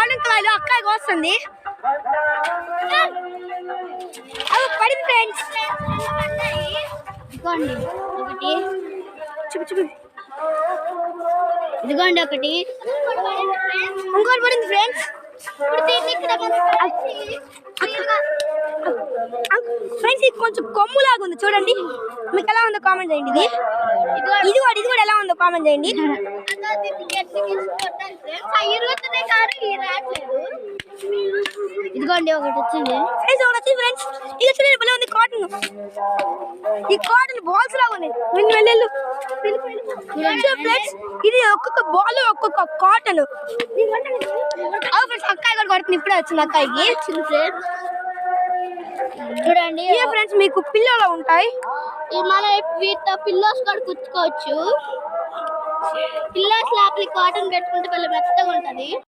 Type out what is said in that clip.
దానిమ్మకాయలు అక్కడికి వస్తుంది. అవి పడింది ఫ్రెండ్స్. ఇదిగోండి ఒకటి, చూపి ఇదిగోండి ఒకటి, ఇంకోటి పడింది ఫ్రెండ్స్. ఫ్రెండ్స్ ఇది కొంచెం కొమ్ము లాగా ఉంది చూడండి. మీకు ఎలా ఉందో కామెంట్ చేయండి. ఇది కూడా ఎలా ఉందో కామెంట్ చేయండి. ఇదిగోండి ఒకటి వచ్చింది ఫ్రెండ్స్. ఇది చూడండి భలే ఉంది కాటన్. ఈ కాటన్ బాల్స్ లాగా ఉంది. వెళ్ళు ఫ్రెండ్స్. ఇది ఒక్కొక్క బాల్ ఒక్కొక్క కాటన్. అక్కాయి కూడా కొడుతుంది. ఇప్పుడే వచ్చింది అక్కాయికి. ఫ్రెండ్స్ చూడండి ఫ్రెండ్స్ మీకు పిల్లోలు ఉంటాయి. మనం వీటితో పిల్లోస్ కూడా కుచ్చుకోవచ్చు. పిల్లోస్ లోపలికి కాటన్ పెట్టుకుంటే భలే మెత్తగా ఉంటది.